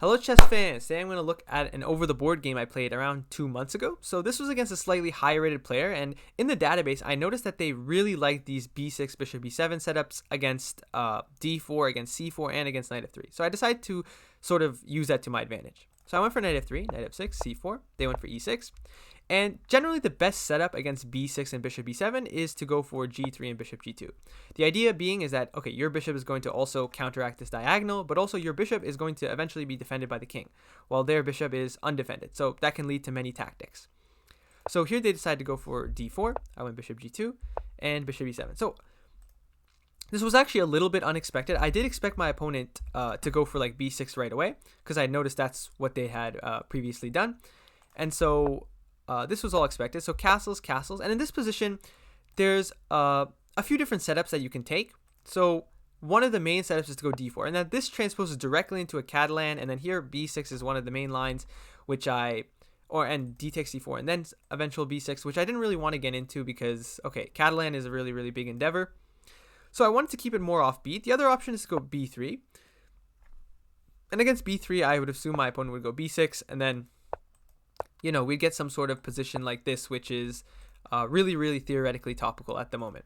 Hello chess fans, today I'm going to look at an over the board game I played around 2 months ago. So this was against a slightly higher rated player, and in the database I noticed that they really like these b6, bishop b7 setups against d4, against c4, and against knight f3. So I decided to sort of use that to my advantage. So I went for knight f3, knight f6, c4, they went for e6. And generally the best setup against b6 and bishop b7 is to go for g3 and bishop g2. The idea being is that, okay, your bishop is going to also counteract this diagonal, but also your bishop is going to eventually be defended by the king, while their bishop is undefended. So that can lead to many tactics. So here they decided to go for d4. I went bishop g2 and bishop e7. So this was actually a little bit unexpected. I did expect my opponent to go for like b6 right away, because I noticed that's what they had previously done. And so this was all expected. So castles. And in this position, there's a few different setups that you can take. So one of the main setups is to go d4. And then this transposes directly into a Catalan. And then here b6 is one of the main lines, and d takes d4. And then eventual b6, which I didn't really want to get into because, okay, Catalan is a really, really big endeavor. So I wanted to keep it more offbeat. The other option is to go b3. And against b3, I would assume my opponent would go b6. And then we'd get some sort of position like this, which is really, really theoretically topical at the moment.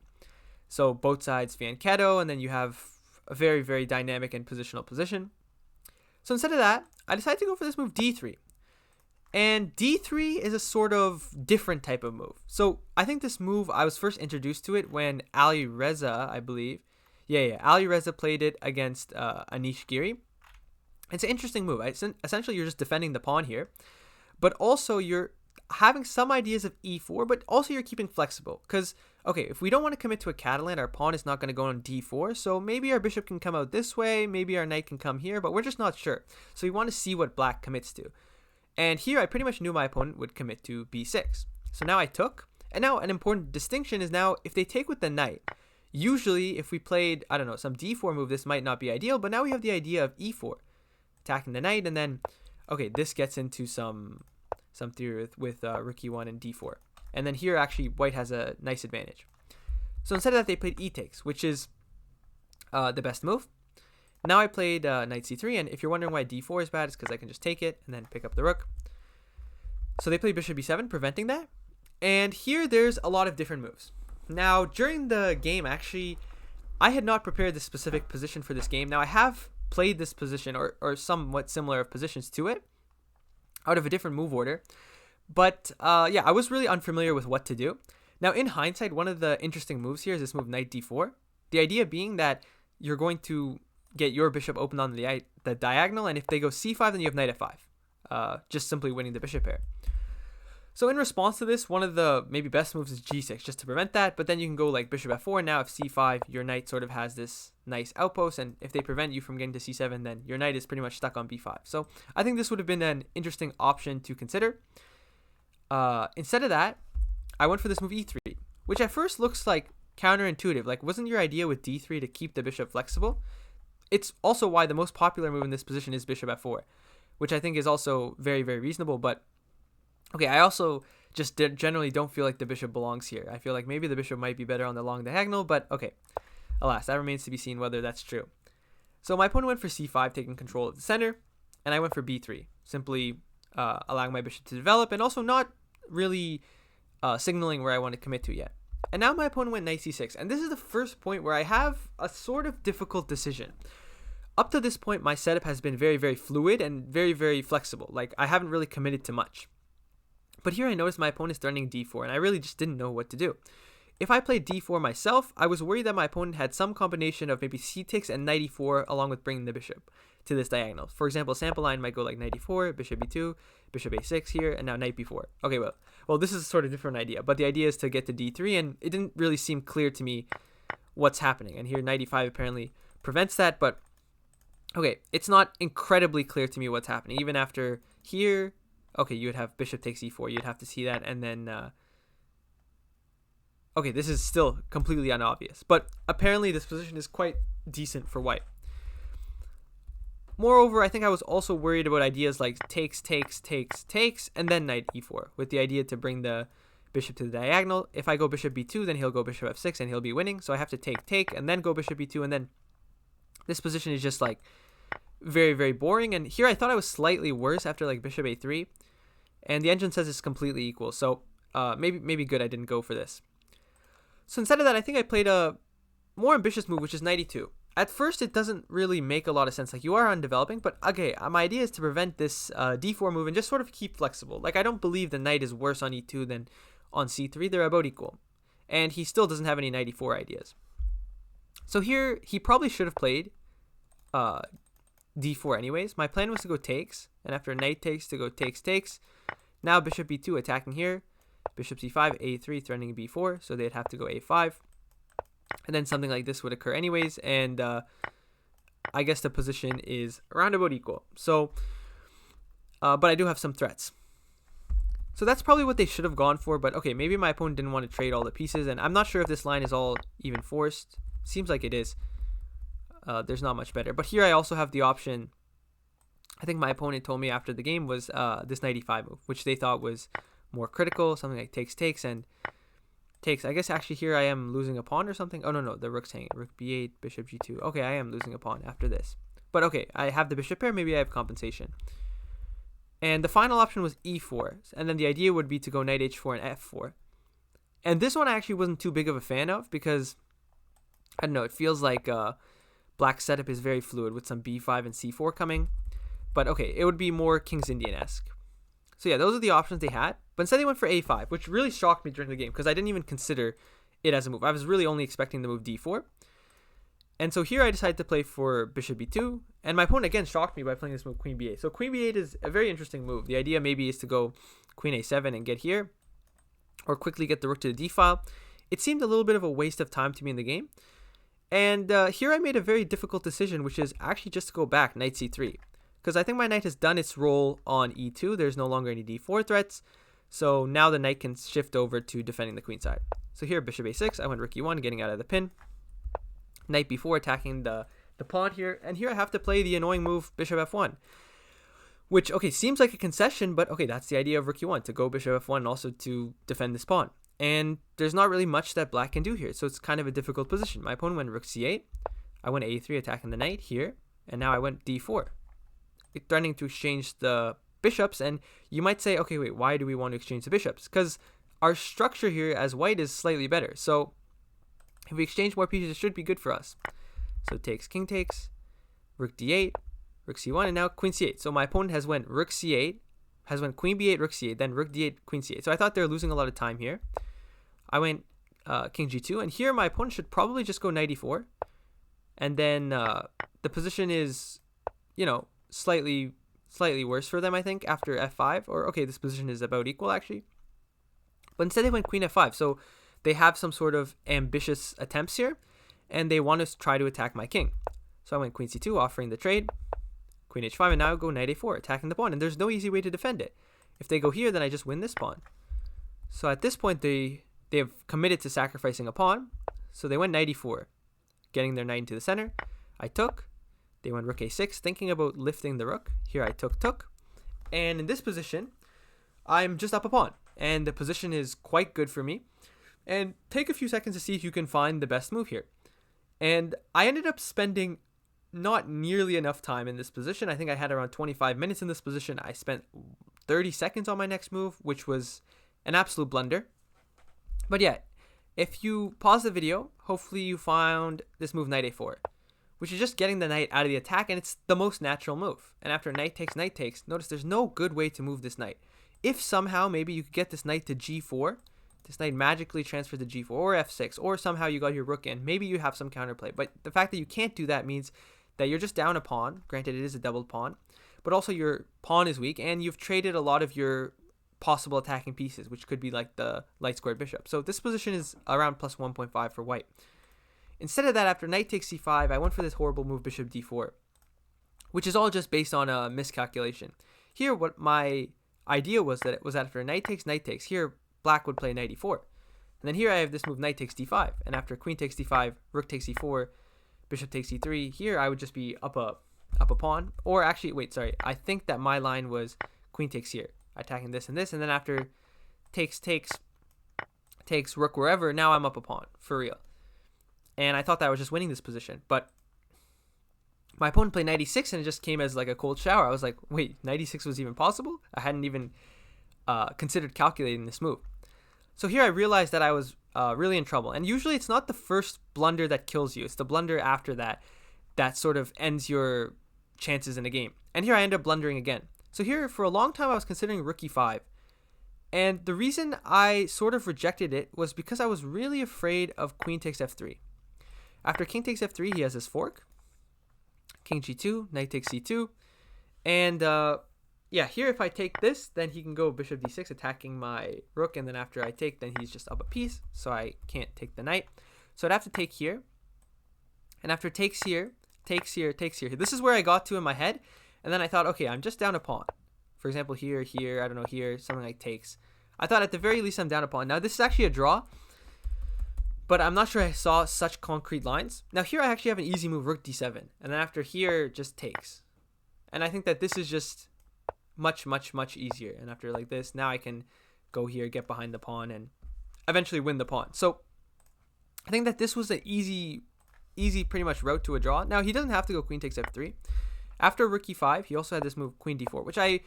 So both sides fianchetto, and then you have a very, very dynamic and positional position. So instead of that, I decided to go for this move d3. And d3 is a sort of different type of move. So I think this move, I was first introduced to it when Ali Reza, I believe. Ali Reza played it against Anish Giri. It's an interesting move. Essentially, you're just defending the pawn here. But also you're having some ideas of e4, but also you're keeping flexible. Because, okay, if we don't want to commit to a Catalan, our pawn is not going to go on d4. So maybe our bishop can come out this way, maybe our knight can come here, but we're just not sure. So we want to see what black commits to. And here I pretty much knew my opponent would commit to b6. So now I took. And now an important distinction is now if they take with the knight, usually if we played, I don't know, some d4 move, this might not be ideal, but now we have the idea of e4, attacking the knight, and then okay, this gets into some theory with rook e1 and d4. And then here, actually, white has a nice advantage. So instead of that, they played e takes, which is the best move. Now I played knight c3, and if you're wondering why d4 is bad, it's because I can just take it and then pick up the rook. So they played bishop e7, preventing that. And here, there's a lot of different moves. Now, during the game, actually, I had not prepared the specific position for this game. Now, I have played this position or somewhat similar positions to it out of a different move order, but I was really unfamiliar with what to do. Now in hindsight, one of the interesting moves here is this move knight d4, the idea being that you're going to get your bishop open on the diagonal, and if they go c5, then you have knight f5, just simply winning the bishop pair. So in response to this, one of the maybe best moves is g6, just to prevent that, but then you can go like bishop f4, and now if c5, your knight sort of has this nice outpost, and if they prevent you from getting to c7, then your knight is pretty much stuck on b5. So I think this would have been an interesting option to consider. Instead of that, I went for this move e3, which at first looks like counterintuitive. Like, wasn't your idea with d3 to keep the bishop flexible? It's also why the most popular move in this position is bishop f4, which I think is also very, very reasonable, but okay, I also just generally don't feel like the bishop belongs here. I feel like maybe the bishop might be better on the long diagonal, but okay. Alas, that remains to be seen whether that's true. So my opponent went for c5, taking control of the center, and I went for b3, simply allowing my bishop to develop and also not really signaling where I want to commit to yet. And now my opponent went knight c6, and this is the first point where I have a sort of difficult decision. Up to this point, my setup has been very, very fluid and very, very flexible. Like, I haven't really committed to much. But here I noticed my opponent's threatening d4, and I really just didn't know what to do. If I played d4 myself, I was worried that my opponent had some combination of maybe c takes and knight e4 along with bringing the bishop to this diagonal. For example, a sample line might go like knight e4, bishop e2, bishop a6 here, and now knight b4. Okay, well, this is a sort of different idea, but the idea is to get to d3, and it didn't really seem clear to me what's happening. And here knight e5 apparently prevents that, but okay, it's not incredibly clear to me what's happening. Even after here, okay, you would have bishop takes e4, you'd have to see that, and then okay, this is still completely unobvious, but apparently this position is quite decent for white. Moreover, I think I was also worried about ideas like takes, and then knight e4, with the idea to bring the bishop to the diagonal. If I go bishop b2, then he'll go bishop f6, and he'll be winning, so I have to take, and then go bishop b2, and then this position is just like very, very boring. And here I thought I was slightly worse after like bishop a3. And the engine says it's completely equal. So maybe good I didn't go for this. So instead of that, I think I played a more ambitious move, which is knight e2. At first, it doesn't really make a lot of sense. Like, you are undeveloping, but okay, my idea is to prevent this d4 move and just sort of keep flexible. Like, I don't believe the knight is worse on e2 than on c3. They're about equal. And he still doesn't have any knight e4 ideas. So here, he probably should have played d4 anyways. My plan was to go takes, and after knight takes, to go takes, takes. Now bishop b2 attacking here. Bishop c5, a3, threatening b4, so they'd have to go a5. And then something like this would occur anyways, and I guess the position is around about equal. So, but I do have some threats. So that's probably what they should have gone for, but okay, maybe my opponent didn't want to trade all the pieces, and I'm not sure if this line is all even forced. Seems like it is. There's not much better. But here I also have the option, I think my opponent told me after the game, was this knight e5 move, which they thought was more critical, something like takes, takes, and takes. I guess actually here I am losing a pawn or something. Oh, no, the rook's hanging. Rook b8, bishop g2. Okay, I am losing a pawn after this. But okay, I have the bishop pair. Maybe I have compensation. And the final option was e4. And then the idea would be to go knight h4 and f4. And this one I actually wasn't too big of a fan of because, I don't know, it feels like black's setup is very fluid with some b5 and c4 coming. But okay, it would be more King's Indian-esque. So yeah, those are the options they had. But instead they went for a5, which really shocked me during the game because I didn't even consider it as a move. I was really only expecting the move d4. And so here I decided to play for bishop b2. And my opponent again shocked me by playing this move queen b8. So queen b8 is a very interesting move. The idea maybe is to go queen a7 and get here, or quickly get the rook to the d file. It seemed a little bit of a waste of time to me in the game. And here I made a very difficult decision, which is actually just to go back knight c3. Because I think my knight has done its role on e2. There's no longer any d4 threats. So now the knight can shift over to defending the queen side. So here, bishop a6, I went rook e1, getting out of the pin. Knight b4, attacking the pawn here. And here I have to play the annoying move, bishop f1. Which, okay, seems like a concession, but okay, that's the idea of rook e1, to go bishop f1 and also to defend this pawn. And there's not really much that black can do here, so it's kind of a difficult position. My opponent went rook c8. I went a3, attacking the knight here. And now I went d4. Threatening to exchange the bishops, and you might say, okay, wait, why do we want to exchange the bishops? Because our structure here as white is slightly better. So if we exchange more pieces, it should be good for us. So takes, king takes, rook d8, rook c1, and now queen c8. So my opponent has went rook c8, has went queen b8, rook c8, then rook d8, queen c8. So I thought they were losing a lot of time here. I went king g2, and here my opponent should probably just go knight e4. And then the position is, you know, slightly worse for them, I think, after f5. Or, okay, this position is about equal, actually. But instead they went queen f5. So they have some sort of ambitious attempts here, and they want to try to attack my king. So I went queen c2, offering the trade. Queen h5, and now I go knight a4, attacking the pawn. And there's no easy way to defend it. If they go here, then I just win this pawn. So at this point, they have committed to sacrificing a pawn. So they went knight e4, getting their knight into the center. I took. They went rook a6, thinking about lifting the rook. Here I took. And in this position, I'm just up a pawn. And the position is quite good for me. And take a few seconds to see if you can find the best move here. And I ended up spending not nearly enough time in this position. I think I had around 25 minutes in this position. I spent 30 seconds on my next move, which was an absolute blunder. But yeah, if you pause the video, hopefully you found this move knight a4. Which is just getting the knight out of the attack, and it's the most natural move. And after knight takes, notice there's no good way to move this knight. If somehow maybe you could get this knight to g4, this knight magically transferred to g4 or f6, or somehow you got your rook in, maybe you have some counterplay. But the fact that you can't do that means that you're just down a pawn. Granted, it is a doubled pawn, but also your pawn is weak, and you've traded a lot of your possible attacking pieces, which could be like the light squared bishop. So this position is around plus 1.5 for white. Instead of that, after knight takes c5, I went for this horrible move, bishop d4, which is all just based on a miscalculation. Here, what my idea was that it was after knight takes, here black would play knight e4. And then here I have this move, knight takes d5. And after queen takes d5, rook takes e4, bishop takes e3, here I would just be up a pawn. Or actually, wait, sorry, I think that my line was queen takes here, attacking this and this. And then after takes rook wherever, now I'm up a pawn, for real. And I thought that I was just winning this position. But my opponent played 96 and it just came as like a cold shower. I was like, wait, 96 was even possible? I hadn't even considered calculating this move. So here I realized that I was really in trouble. And usually it's not the first blunder that kills you. It's the blunder after that that sort of ends your chances in a game. And here I end up blundering again. So here for a long time I was considering rook e5. And the reason I sort of rejected it was because I was really afraid of queen takes f3. After king takes f3, he has his fork. King g2, knight takes c2. And yeah, here if I take this, then he can go bishop d6 attacking my rook. And then after I take, then he's just up a piece. So I can't take the knight. So I'd have to take here. And after takes here, takes here, takes here. This is where I got to in my head. And then I thought, okay, I'm just down a pawn. For example, here, here, I don't know, here, something like takes. I thought at the very least I'm down a pawn. Now this is actually a draw, but I'm not sure I saw such concrete lines. Now here I actually have an easy move, rook d7. And then after here, just takes. And I think that this is just much, much, much easier. And after like this, now I can go here, get behind the pawn, and eventually win the pawn. So I think that this was an easy pretty much route to a draw. Now he doesn't have to go queen takes f3. After rook e5, he also had this move queen d4, which I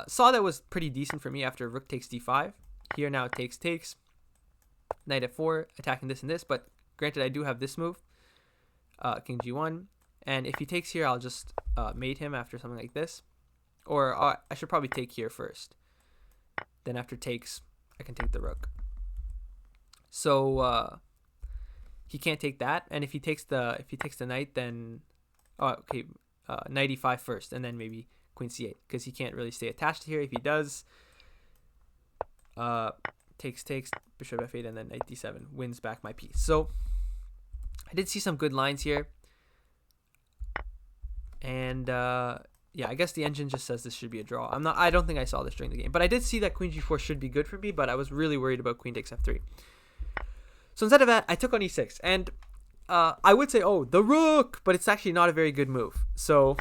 saw that was pretty decent for me after rook takes d5. Here now takes, knight f4, attacking this and this, but granted I do have this move, king g1, and if he takes here, I'll just mate him after something like this, or I should probably take here first. Then after takes, I can take the rook. So he can't take that, and if he takes the knight, then okay, knight e5 first, and then maybe queen c8, because he can't really stay attached here. If he does, takes, bishop f8, and then knight d7 wins back my piece. So I did see some good lines here, and yeah, I guess the engine just says this should be a draw. I don't think I saw this during the game, but I did see that queen g4 should be good for me, but I was really worried about queen takes f3. So instead of that, I took on e6, and I would say, oh, the rook, but it's actually not a very good move. So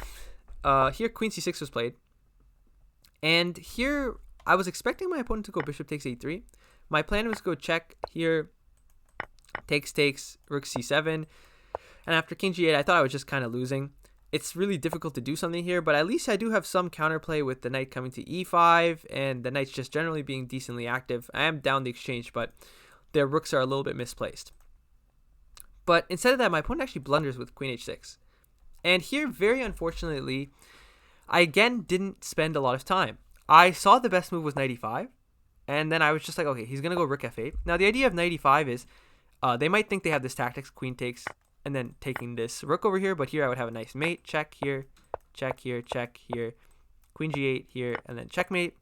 here queen c6 was played, and here I was expecting my opponent to go bishop takes a3. My plan was to go check here, takes, rook c7, and after king g8, I thought I was just kind of losing. It's really difficult to do something here, but at least I do have some counterplay with the knight coming to e5, and the knight's just generally being decently active. I am down the exchange, but their rooks are a little bit misplaced. But instead of that, my opponent actually blunders with queen h6. And here, very unfortunately, I again didn't spend a lot of time. I saw the best move was knight e5, and then I was just like, okay, he's going to go rook f8. Now, the idea of knight e5 is they might think they have this tactics, queen takes, and then taking this rook over here, but here I would have a nice mate, check here, check here, queen g8 here, and then checkmate.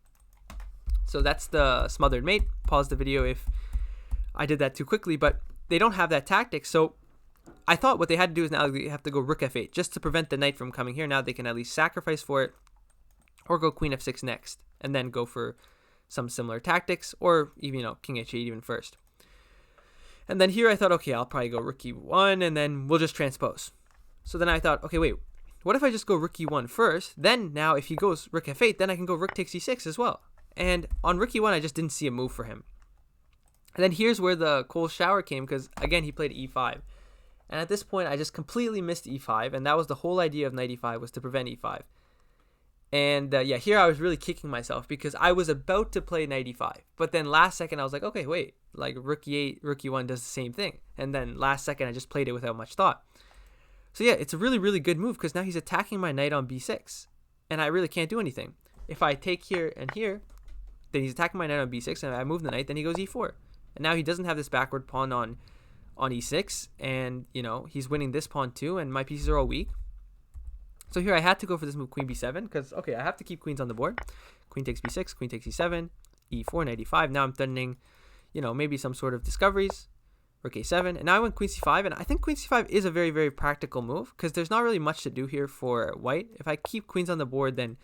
So that's the smothered mate. Pause the video if I did that too quickly, but they don't have that tactic. So I thought what they had to do is now they have to go rook f8 just to prevent the knight from coming here. Now they can at least sacrifice for it, or go queen f6 next, and then go for some similar tactics, or even, king h8 even first. And then here I thought, okay, I'll probably go rook e1, and then we'll just transpose. So then I thought, okay, wait, what if I just go rook e1 first? Then now if he goes rook f8, then I can go rook takes e6 as well. And on rook e1, I just didn't see a move for him. And then here's where the cold shower came, because again, he played e5. And at this point, I just completely missed e5, and that was the whole idea of knight e5, was to prevent e5. And yeah, here I was really kicking myself, because I was about to play knight e5. But then last second, I was like, okay, wait, like rook e8, rook e1 does the same thing. And then last second, I just played it without much thought. So yeah, it's a really, really good move, because now he's attacking my knight on b6. And I really can't do anything. If I take here and here, then he's attacking my knight on b6, and I move the knight, then he goes e4. And now he doesn't have this backward pawn on e6, and he's winning this pawn too, and my pieces are all weak. So here I had to go for this move, queen b7, because okay, I have to keep queens on the board. Queen takes b6, queen takes e7, e4, knight e5. Now I'm threatening maybe some sort of discoveries. Rook a7, and now I went queen c5, and I think queen c5 is a very, very practical move, because there's not really much to do here for white. If I keep queens on the board, then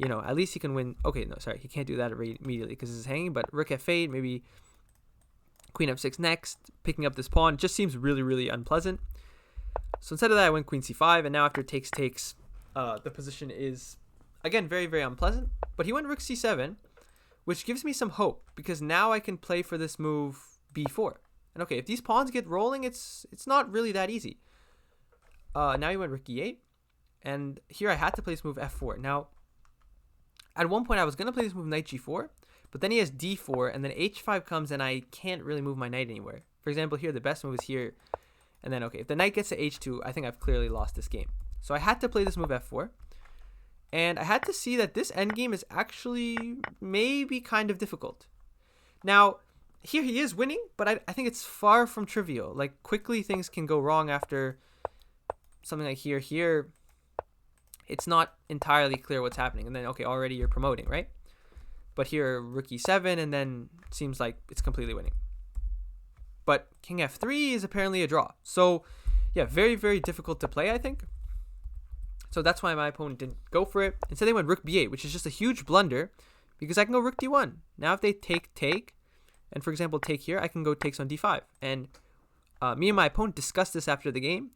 at least he can win. Okay, no, sorry, he can't do that immediately because this is hanging, but rook f8, maybe queen f6 next, picking up this pawn just seems really, really unpleasant. So instead of that, I went queen c5, and now after takes, the position is, again, very, very unpleasant. But he went rook c7, which gives me some hope, because now I can play for this move b4. And okay, if these pawns get rolling, it's not really that easy. now he went rook e8, and here I had to play this move f4. Now, at one point I was gonna play this move knight g4, but then he has d4, and then h5 comes, and I can't really move my knight anywhere. For example, here the best move is here, and then okay, if the knight gets to h2, I think I've clearly lost this game. So I had to play this move f4, and I had to see that this endgame is actually maybe kind of difficult. Now, here he is winning, but I think it's far from trivial. Like, quickly things can go wrong after something like here. It's not entirely clear what's happening. And then, okay, already you're promoting, right? But here, rook e7, and then it seems like it's completely winning. But king f3 is apparently a draw. So, yeah, very, very difficult to play, I think. So that's why my opponent didn't go for it. Instead, they went rook b8, which is just a huge blunder, because I can go rook d1. Now, if they take, and for example, take here, I can go takes on d5. And me and my opponent discussed this after the game.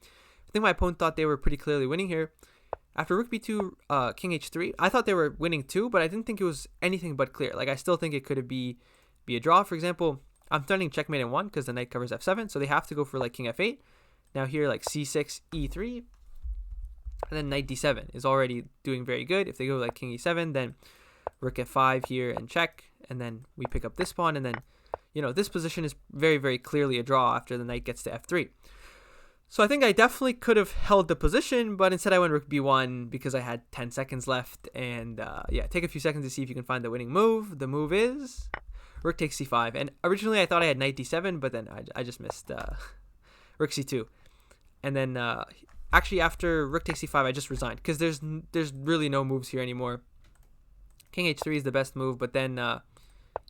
I think my opponent thought they were pretty clearly winning here. After rook b2, king h3, I thought they were winning too, but I didn't think it was anything but clear. Like, I still think it could be a draw. For example, I'm threatening checkmate in 1 because the knight covers f7, so they have to go for like king f8. Now here, like c6, e3, and then knight d7 is already doing very good. If they go like king e7, then rook f5 here and check, and then we pick up this pawn, and then, you know, this position is very, very clearly a draw after the knight gets to f3. So I think I definitely could have held the position, but instead I went rook b1 because I had 10 seconds left. And yeah, take a few seconds to see if you can find the winning move. The move is rook takes c5. And originally I thought I had knight d7, but then I just missed rook c2. And then actually after rook takes c5, I just resigned because there's really no moves here anymore. King h3 is the best move, but then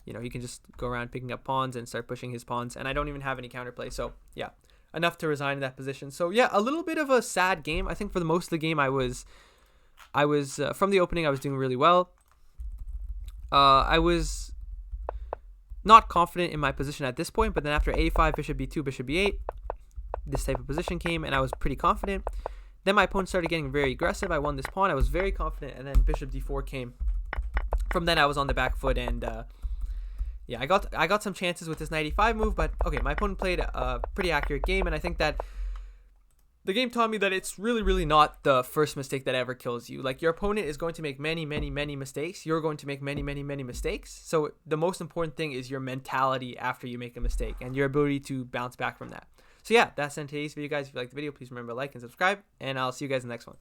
you know, he can just go around picking up pawns and start pushing his pawns, and I don't even have any counterplay. So yeah, enough to resign in that position. So yeah, a little bit of a sad game. I think for the most of the game, I was from the opening, I was doing really well. I was not confident in my position at this point, but then after a5, bishop b2, bishop b8, this type of position came, and I was pretty confident. Then my opponent started getting very aggressive. I won this pawn. I was very confident, and then bishop d4 came. From then, I was on the back foot, and yeah, I got some chances with this knight e5 move, but okay, my opponent played a pretty accurate game, and I think that the game taught me that it's really, really not the first mistake that ever kills you. Like, your opponent is going to make many, many, many mistakes. You're going to make many, many, many mistakes. So the most important thing is your mentality after you make a mistake and your ability to bounce back from that. So yeah, that's in today's video, guys. If you liked the video, please remember to like and subscribe, and I'll see you guys in the next one.